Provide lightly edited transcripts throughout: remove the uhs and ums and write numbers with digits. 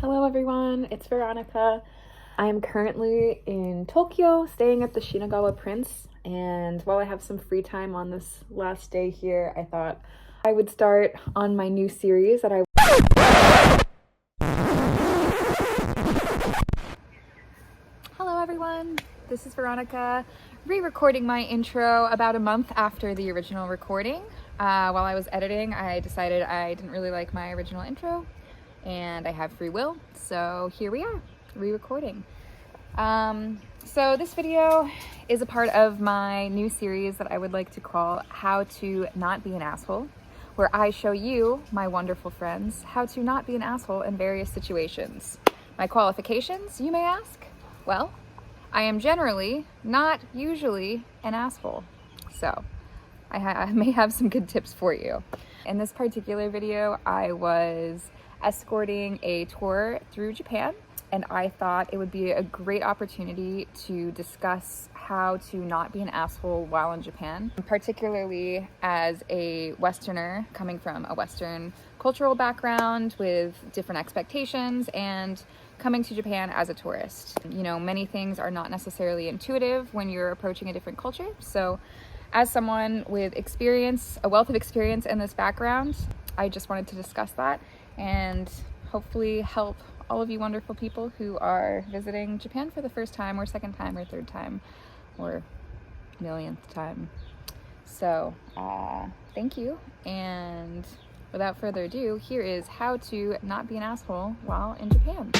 Hello everyone, it's Veronica. I am currently in Tokyo, staying at the Shinagawa Prince, and while I have some free time on this last day here, I thought I would start on my new series that Hello everyone, this is Veronica, re-recording my intro about a month after the original recording. While I was editing, I decided I didn't really like my original intro, and I have free will, so here we are, re-recording. So this video is a part of my new series that I would like to call How to Not Be an Asshole, where I show you, my wonderful friends, how to not be an asshole in various situations. My qualifications, you may ask? Well, I am generally, not usually, an asshole, so I may have some good tips for you. In this particular video, I was escorting a tour through Japan, and I thought it would be a great opportunity to discuss how to not be an asshole while in Japan, particularly as a Westerner coming from a Western cultural background with different expectations and coming to Japan as a tourist. You know, many things are not necessarily intuitive when you're approaching a different culture, so as someone with experience, a wealth of experience in this background, I just wanted to discuss that and hopefully help all of you wonderful people who are visiting Japan for the first time or second time or third time or millionth time. So thank you, and without further ado, here is how to not be an asshole while in Japan.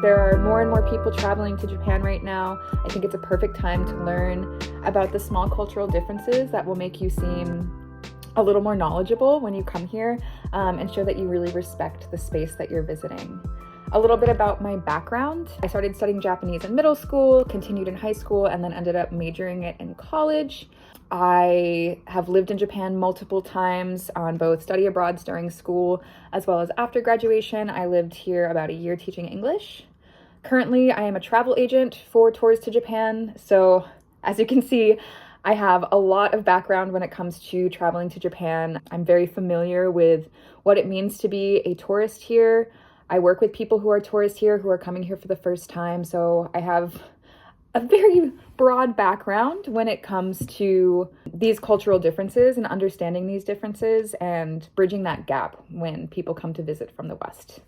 There are more and more people traveling to Japan right now. I think it's a perfect time to learn about the small cultural differences that will make you seem a little more knowledgeable when you come here, and show that you really respect the space that you're visiting. A little bit about my background. I started studying Japanese in middle school, continued in high school, and then ended up majoring it in college. I have lived in Japan multiple times on both study abroads during school as well as after graduation. I lived here about a year teaching English. Currently, I am a travel agent for tours to Japan, so as you can see, I have a lot of background when it comes to traveling to Japan. I'm very familiar with what it means to be a tourist here. I work with people who are tourists here who are coming here for the first time, so I have a very broad background when it comes to these cultural differences and understanding these differences and bridging that gap when people come to visit from the West.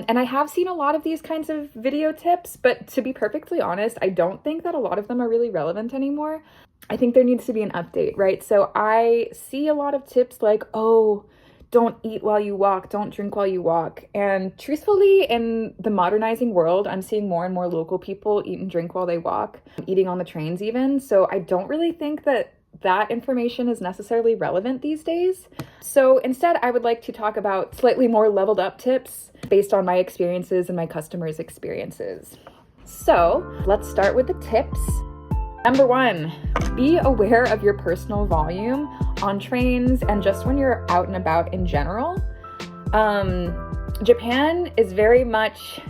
And I have seen a lot of these kinds of video tips, but to be perfectly honest, I don't think that a lot of them are really relevant anymore. I think there needs to be an update, right? So I see a lot of tips like, oh, don't eat while you walk, don't drink while you walk. And truthfully, in the modernizing world, I'm seeing more and more local people eat and drink while they walk, eating on the trains even. So I don't really think that that information is necessarily relevant these days. So instead, I would like to talk about slightly more leveled up tips based on my experiences and my customers' experiences. So let's start with the tips. Number 1, be aware of your personal volume on trains and just when you're out and about in general. Japan is very much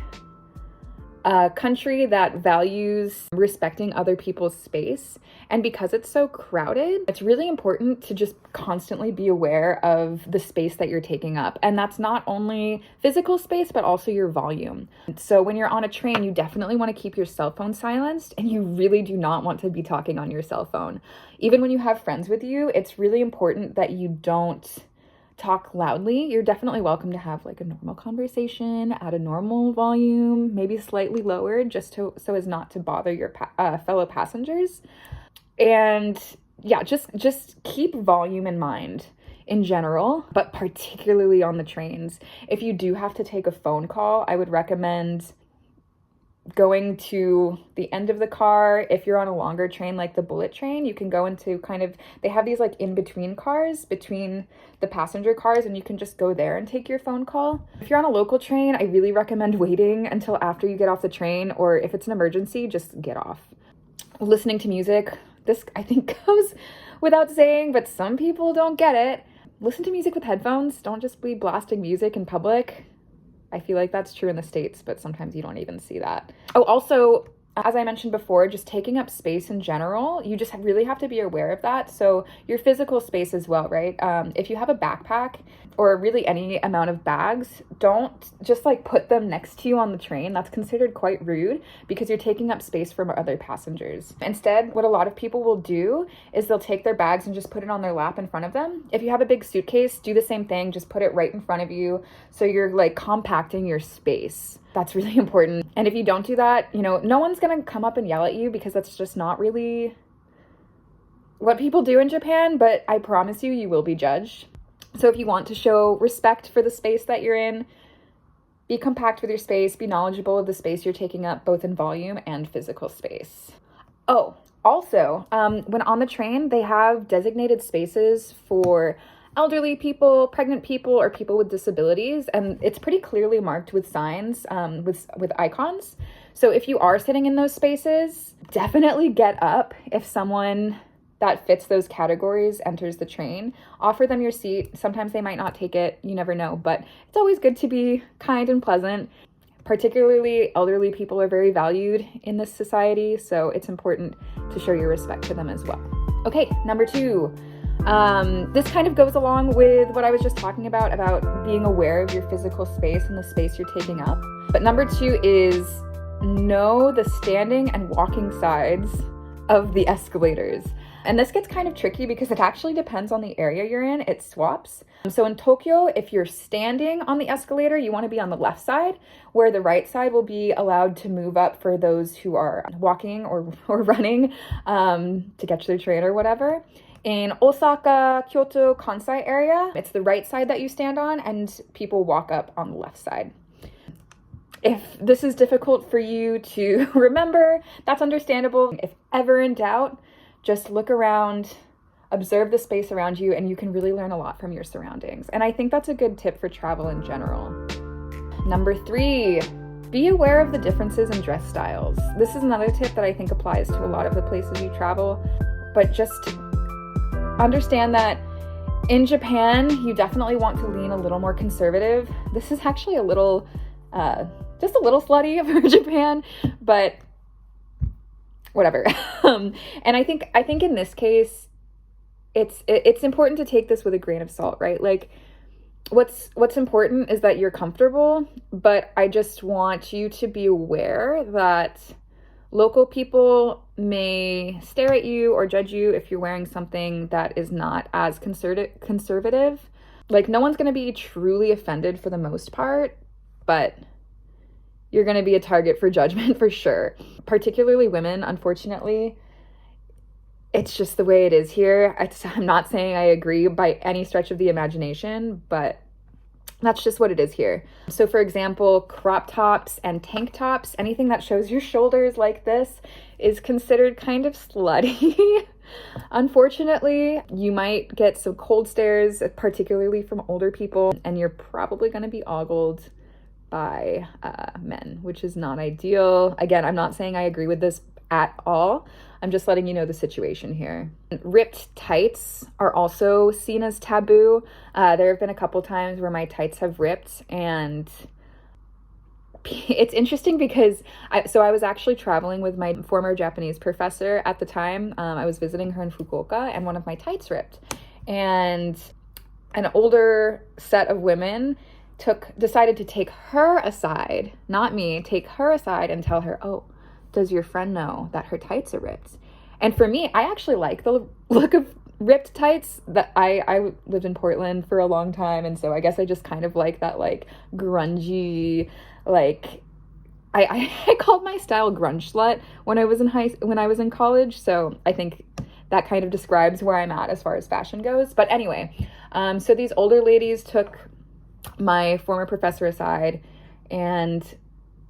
a country that values respecting other people's space. And because it's so crowded, it's really important to just constantly be aware of the space that you're taking up. And that's not only physical space, but also your volume. So when you're on a train, you definitely want to keep your cell phone silenced, and you really do not want to be talking on your cell phone. Even when you have friends with you, it's really important that you don't talk loudly. You're definitely welcome to have like a normal conversation at a normal volume, maybe slightly lowered, just so as not to bother your fellow passengers. And yeah, just keep volume in mind in general, but particularly on the trains. If you do have to take a phone call, I would recommend going to the end of the car. If you're on a longer train like the bullet train, you can go into they have these like in-between cars between the passenger cars, and you can just go there and take your phone call. If you're on a local train, I really recommend waiting until after you get off the train, or if it's an emergency, just get off. Listening to music, this I think goes without saying, but some people don't get it. Listen to music with headphones. Don't just be blasting music in public. I feel like that's true in the States, but sometimes you don't even see that. Oh, also, As I mentioned before, just taking up space in general, you just really have to be aware of that. So your physical space as well, right? If you have a backpack or really any amount of bags, don't just like put them next to you on the train. That's considered quite rude because you're taking up space from other passengers. Instead, what a lot of people will do is they'll take their bags and just put it on their lap in front of them. If you have a big suitcase, do the same thing. Just put it right in front of you. So you're like compacting your space. That's really important. And if you don't do that, no one's going to come up and yell at you because that's just not really what people do in Japan, but I promise you, you will be judged. So if you want to show respect for the space that you're in, be compact with your space, be knowledgeable of the space you're taking up, both in volume and physical space. Oh, also, when on the train, they have designated spaces for elderly people, pregnant people, or people with disabilities, and it's pretty clearly marked with signs, with icons. So if you are sitting in those spaces, definitely get up if someone that fits those categories enters the train. Offer them your seat. Sometimes they might not take it, you never know, but it's always good to be kind and pleasant. Particularly elderly people are very valued in this society, so it's important to show your respect to them as well. Okay, number 2. This kind of goes along with what I was just talking about being aware of your physical space and the space you're taking up. But number 2 is know the standing and walking sides of the escalators. And this gets kind of tricky because it actually depends on the area you're in. It swaps. So in Tokyo, if you're standing on the escalator, you want to be on the left side, where the right side will be allowed to move up for those who are walking or running to catch their train or whatever. In Osaka, Kyoto, Kansai area, it's the right side that you stand on and people walk up on the left side. If this is difficult for you to remember, that's understandable. If ever in doubt, just look around, observe the space around you, and you can really learn a lot from your surroundings. And I think that's a good tip for travel in general. Number 3, be aware of the differences in dress styles. This is another tip that I think applies to a lot of the places you travel, but just understand that in Japan, you definitely want to lean a little more conservative. This is actually a little, just a little slutty for Japan, but whatever. And I think in this case, it's important to take this with a grain of salt, right? Like what's important is that you're comfortable, but I just want you to be aware that local people may stare at you or judge you if you're wearing something that is not as conservative. Like no one's going to be truly offended for the most part, but you're going to be a target for judgment for sure. Particularly women, unfortunately. It's just the way it is here. I'm not saying I agree by any stretch of the imagination, but that's just what it is here. So for example, crop tops and tank tops, anything that shows your shoulders like this is considered kind of slutty. Unfortunately, you might get some cold stares, particularly from older people, and you're probably going to be ogled by men, which is not ideal. Again, I'm not saying I agree with this at all. I'm just letting you know the situation here. Ripped tights are also seen as taboo. There have been a couple times where my tights have ripped, and it's interesting because I was actually traveling with my former Japanese professor at the time. I was visiting her in Fukuoka, and one of my tights ripped. And an older set of women decided to take her aside, not me, take her aside and tell her, oh, does your friend know that her tights are ripped? And for me, I actually like the look of ripped tights. That I lived in Portland for a long time, and so I guess I just kind of like that like grungy, like I called my style grunge slut when I was in college, so I think that kind of describes where I'm at as far as fashion goes. But anyway, so these older ladies took my former professor aside and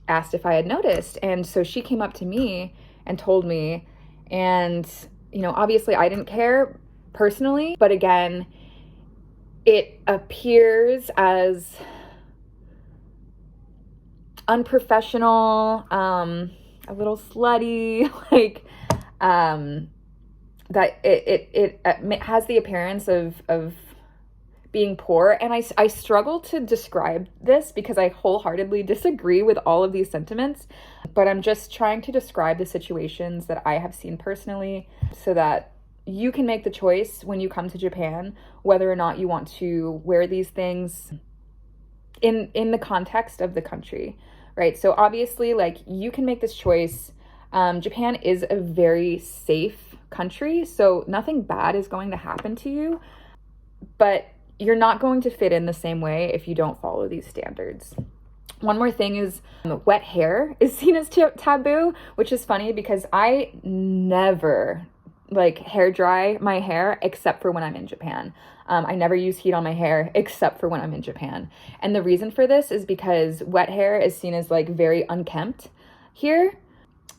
asked if I had noticed. And so she came up to me and told me, and, obviously I didn't care personally, but again, it appears as unprofessional, a little slutty, like, that it has the appearance of being poor. And I struggle to describe this because I wholeheartedly disagree with all of these sentiments, but I'm just trying to describe the situations that I have seen personally so that you can make the choice when you come to Japan whether or not you want to wear these things in the context of the country, right? So obviously, like, you can make this choice. Japan is a very safe country, so nothing bad is going to happen to you, but you're not going to fit in the same way if you don't follow these standards. One more thing is wet hair is seen as taboo, which is funny because I never like hair dry my hair except for when I'm in Japan. I never use heat on my hair except for when I'm in Japan. And the reason for this is because wet hair is seen as like very unkempt here.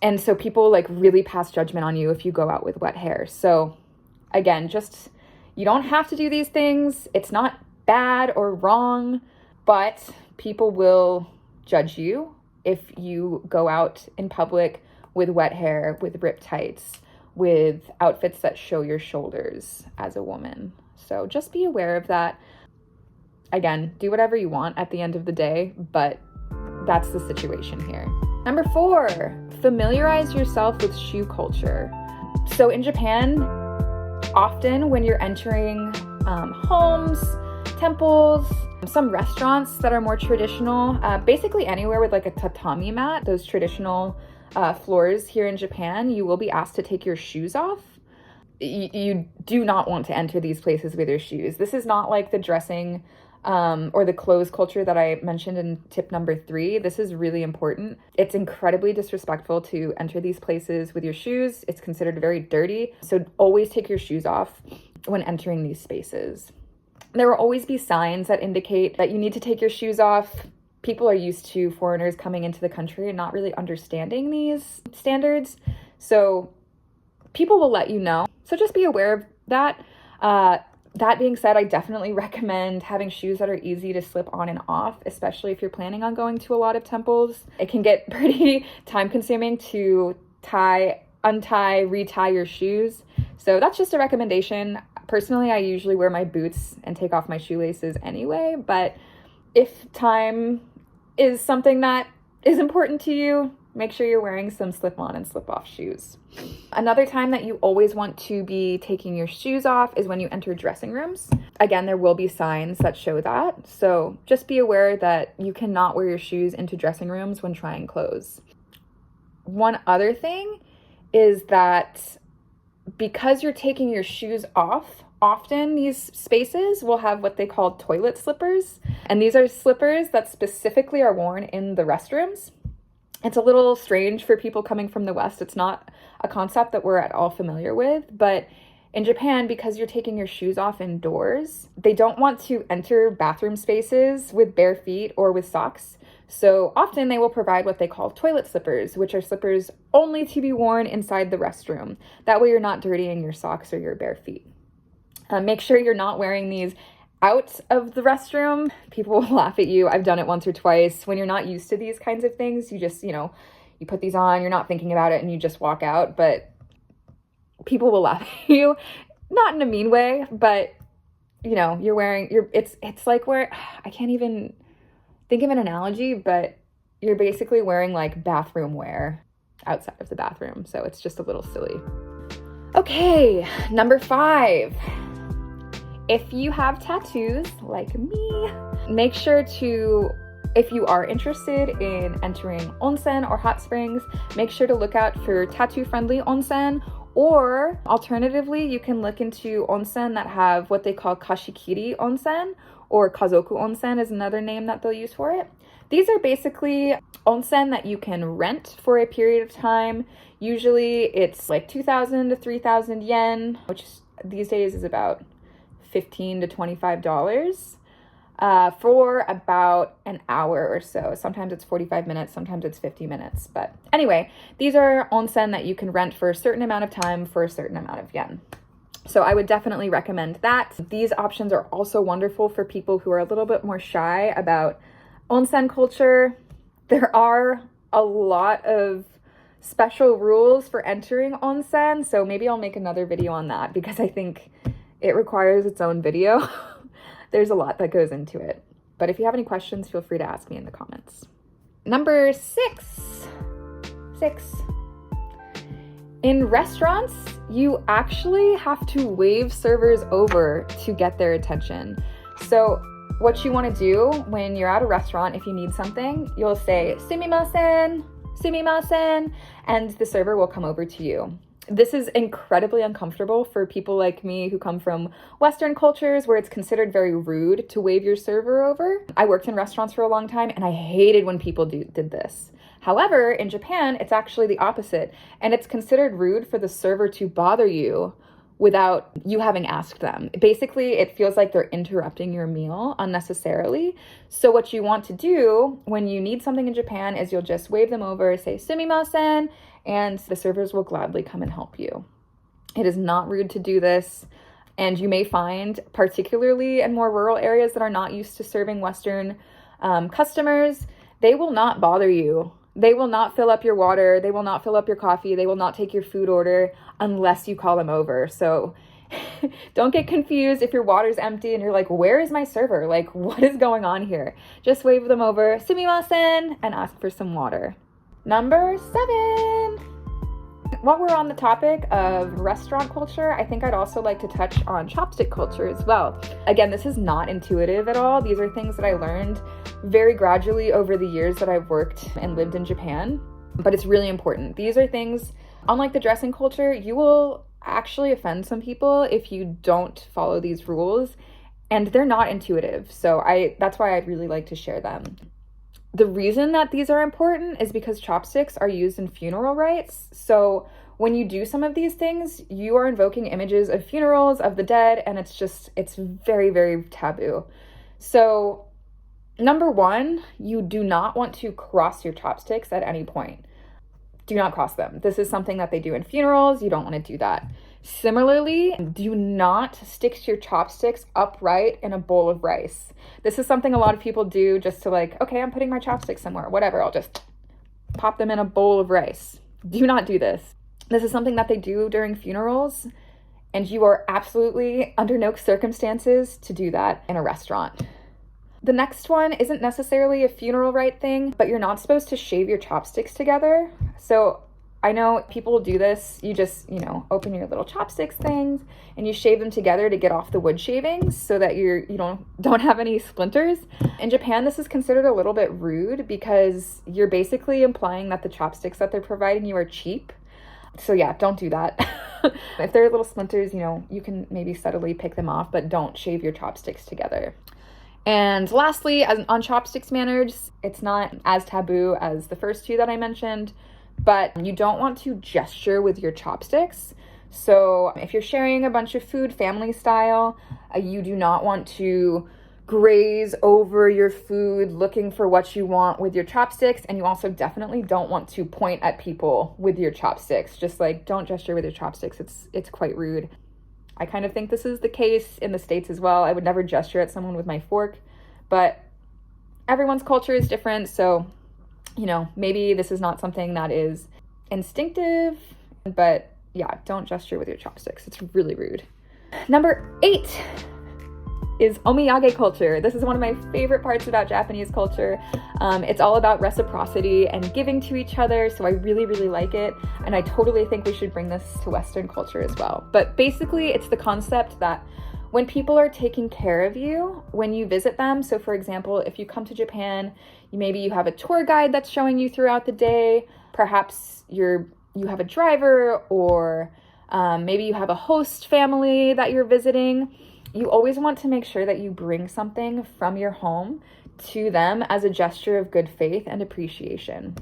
And so people like really pass judgment on you if you go out with wet hair. So again, just, you don't have to do these things. It's not bad or wrong, but people will judge you if you go out in public with wet hair, with ripped tights, with outfits that show your shoulders as a woman. So just be aware of that. Again, do whatever you want at the end of the day, but that's the situation here. Number 4, familiarize yourself with shoe culture. So in Japan, often when you're entering homes, temples, some restaurants that are more traditional, basically anywhere with like a tatami mat, those traditional floors here in Japan, you will be asked to take your shoes off. You do not want to enter these places with your shoes. This is not like the dressing or the clothes culture that I mentioned in tip number 3. This is really important. It's incredibly disrespectful to enter these places with your shoes. It's considered very dirty. So always take your shoes off when entering these spaces. There will always be signs that indicate that you need to take your shoes off. People are used to foreigners coming into the country and not really understanding these standards. So people will let you know. So just be aware of that. That being said, I definitely recommend having shoes that are easy to slip on and off, especially if you're planning on going to a lot of temples. It can get pretty time consuming to untie, retie your shoes. So that's just a recommendation. Personally, I usually wear my boots and take off my shoelaces anyway, but if time is something that is important to you, make sure you're wearing some slip-on and slip-off shoes. Another time that you always want to be taking your shoes off is when you enter dressing rooms. Again, there will be signs that show that, so just be aware that you cannot wear your shoes into dressing rooms when trying clothes. One other thing is that because you're taking your shoes off, often these spaces will have what they call toilet slippers. And these are slippers that specifically are worn in the restrooms. It's a little strange for people coming from the West. It's not a concept that we're at all familiar with, but in Japan, because you're taking your shoes off indoors, they don't want to enter bathroom spaces with bare feet or with socks. So often they will provide what they call toilet slippers, which are slippers only to be worn inside the restroom. That way you're not dirtying your socks or your bare feet. Make sure you're not wearing these out of the restroom. People will laugh at you. I've done it once or twice. When you're not used to these kinds of things, you just, you put these on, you're not thinking about it, and you just walk out. But people will laugh at you, not in a mean way, but you're wearing it's like where I can't even think of an analogy, but you're basically wearing like bathroom wear outside of the bathroom. So it's just a little silly. Okay, number 5. If you have tattoos like me, make sure to, if you are interested in entering onsen or hot springs, make sure to look out for tattoo-friendly onsen, or alternatively, you can look into onsen that have what they call kashikiri onsen, or kazoku onsen is another name that they'll use for it. These are basically onsen that you can rent for a period of time. Usually it's like 2,000 to 3,000 yen, which these days is about $15 to $25 for about an hour or so. Sometimes it's 45 minutes, sometimes it's 50 minutes. But anyway, these are onsen that you can rent for a certain amount of time for a certain amount of yen. So I would definitely recommend that. These options are also wonderful for people who are a little bit more shy about onsen culture. There are a lot of special rules for entering onsen, so maybe I'll make another video on that because I think it requires its own video. There's a lot that goes into it. But if you have any questions, feel free to ask me in the comments. Number 6. In restaurants, you actually have to wave servers over to get their attention. So what you want to do when you're at a restaurant, if you need something, you'll say, sumimasen, sumimasen, and the server will come over to you. This is incredibly uncomfortable for people like me who come from Western cultures where it's considered very rude to wave your server over. I worked in restaurants for a long time and I hated when people did this. However, in Japan, it's actually the opposite, and it's considered rude for the server to bother you without you having asked them. Basically, it feels like they're interrupting your meal unnecessarily. So what you want to do when you need something in Japan is you'll just wave them over, say sumimasen, and the servers will gladly come and help you. It is not rude to do this. And you may find, particularly in more rural areas that are not used to serving Western customers, they will not bother you. They will not fill up your water. They will not fill up your coffee. They will not take your food order unless you call them over. So don't get confused if your water's empty and you're like, where is my server? Like, what is going on here? Just wave them over, sumimasen, and ask for some water. Number 7. While we're on the topic of restaurant culture, I think I'd also like to touch on chopstick culture as well. Again, this is not intuitive at all. These are things that I learned very gradually over the years that I've worked and lived in Japan, but it's really important. These are things, unlike the dressing culture, you will actually offend some people if you don't follow these rules, and they're not intuitive. So that's why I'd really like to share them. The reason that these are important is because chopsticks are used in funeral rites. So when you do some of these things, you are invoking images of funerals, of the dead, and it's very, very taboo. So number 1, you do not want to cross your chopsticks at any point. Do not cross them. This is something that they do in funerals. You don't want to do that. Similarly, do not stick to your chopsticks upright in a bowl of rice. This is something a lot of people do just to like, okay, I'm putting my chopsticks somewhere, whatever, I'll just pop them in a bowl of rice. Do not do this. This is something that they do during funerals, and you are absolutely under no circumstances to do that in a restaurant. The next one isn't necessarily a funeral rite thing, but you're not supposed to shave your chopsticks together. So I know people do this. You just, open your little chopsticks things and you shave them together to get off the wood shavings so that you don't have any splinters. In Japan, this is considered a little bit rude because you're basically implying that the chopsticks that they're providing you are cheap. So yeah, don't do that. If there are little splinters, you can maybe subtly pick them off, but don't shave your chopsticks together. And lastly, on chopsticks manners, it's not as taboo as the first 2 that I mentioned, but you don't want to gesture with your chopsticks. So if you're sharing a bunch of food family style, you do not want to graze over your food looking for what you want with your chopsticks, and you also definitely don't want to point at people with your chopsticks. Just like, don't gesture with your chopsticks. It's quite rude. I kind of think this is the case in the States as well. I would never gesture at someone with my fork, but everyone's culture is different. So, maybe this is not something that is instinctive, but yeah, don't gesture with your chopsticks. It's really rude. Number 8 is omiyage culture. This is one of my favorite parts about Japanese culture. It's all about reciprocity and giving to each other, so I really, really like it, and I totally think we should bring this to Western culture as well. But basically, it's the concept that when people are taking care of you, when you visit them, so for example, if you come to Japan, maybe you have a tour guide that's showing you throughout the day, perhaps you have a driver, or maybe you have a host family that you're visiting. You always want to make sure that you bring something from your home to them as a gesture of good faith and appreciation.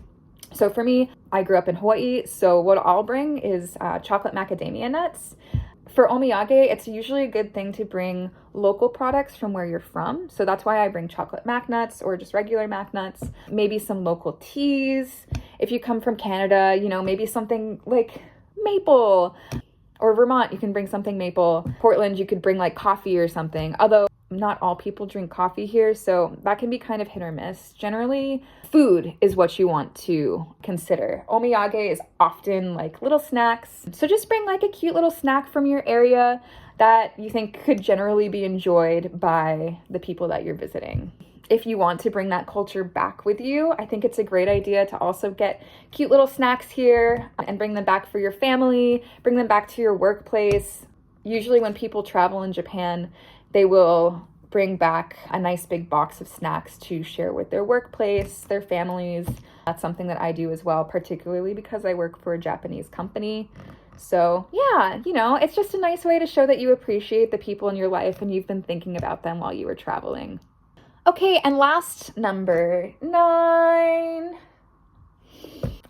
So for me, I grew up in Hawaii, so what I'll bring is chocolate macadamia nuts. For omiyage, it's usually a good thing to bring local products from where you're from. So that's why I bring chocolate mac nuts or just regular mac nuts, maybe some local teas. If you come from Canada, maybe something like maple. Or Vermont, you can bring something maple. Portland, you could bring like coffee or something. Although Not all people drink coffee here, so that can be kind of hit or miss. Generally, food is what you want to consider. Omiyage is often like little snacks. So just bring like a cute little snack from your area that you think could generally be enjoyed by the people that you're visiting. If you want to bring that culture back with you, I think it's a great idea to also get cute little snacks here and bring them back for your family, bring them back to your workplace. Usually when people travel in Japan, they will bring back a nice big box of snacks to share with their workplace, their families. That's something that I do as well, particularly because I work for a Japanese company. So yeah, it's just a nice way to show that you appreciate the people in your life and you've been thinking about them while you were traveling. Okay, and last, number 9.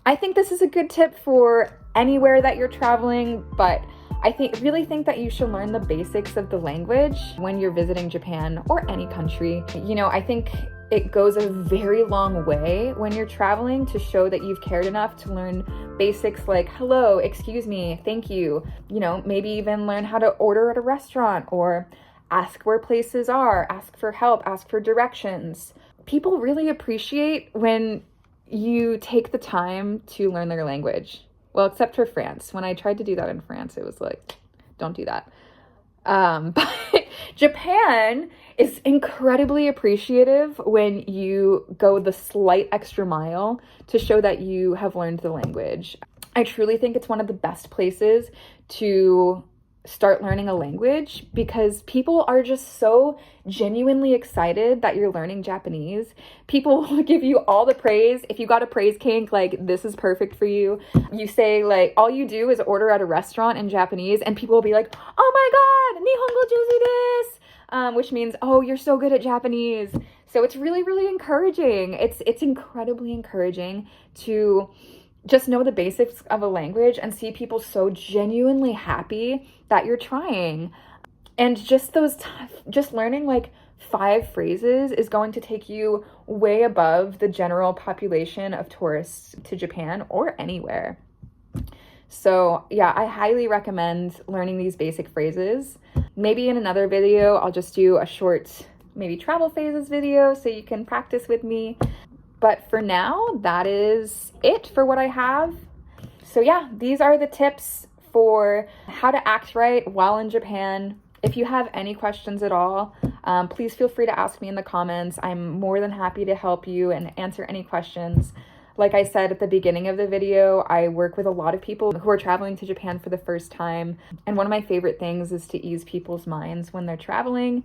I think this is a good tip for anywhere that you're traveling, but I really think that you should learn the basics of the language when you're visiting Japan or any country. I think it goes a very long way when you're traveling to show that you've cared enough to learn basics like hello, excuse me, thank you. Maybe even learn how to order at a restaurant or ask where places are, ask for help, ask for directions. People really appreciate when you take the time to learn their language. Well, except for France. When I tried to do that in France, it was like, don't do that. But Japan is incredibly appreciative when you go the slight extra mile to show that you have learned the language. I truly think it's one of the best places to start learning a language because people are just so genuinely excited that you're learning Japanese. People will give you all the praise. If you got a praise cake, like, this is perfect for you. You say, like, all you do is order at a restaurant in Japanese and people will be like, oh my god, nihongo juzu desu, which means, oh, you're so good at Japanese. So it's really, really encouraging. It's incredibly encouraging to just know the basics of a language and see people so genuinely happy that you're trying. And just learning like 5 phrases is going to take you way above the general population of tourists to Japan or anywhere. So yeah, I highly recommend learning these basic phrases. Maybe in another video, I'll just do a short, maybe travel phases video so you can practice with me. But for now, that is it for what I have. So yeah, these are the tips for how to act right while in Japan. If you have any questions at all, please feel free to ask me in the comments. I'm more than happy to help you and answer any questions. Like I said at the beginning of the video, I work with a lot of people who are traveling to Japan for the first time. And one of my favorite things is to ease people's minds when they're traveling,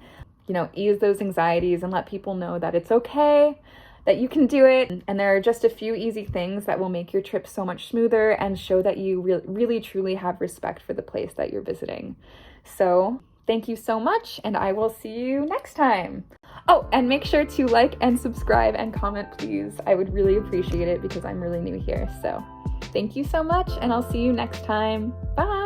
ease those anxieties and let people know that it's okay, that you can do it. And there are just a few easy things that will make your trip so much smoother and show that you really, truly have respect for the place that you're visiting. So thank you so much, and I will see you next time. Oh, and make sure to like and subscribe and comment, please. I would really appreciate it because I'm really new here. So thank you so much, and I'll see you next time. Bye.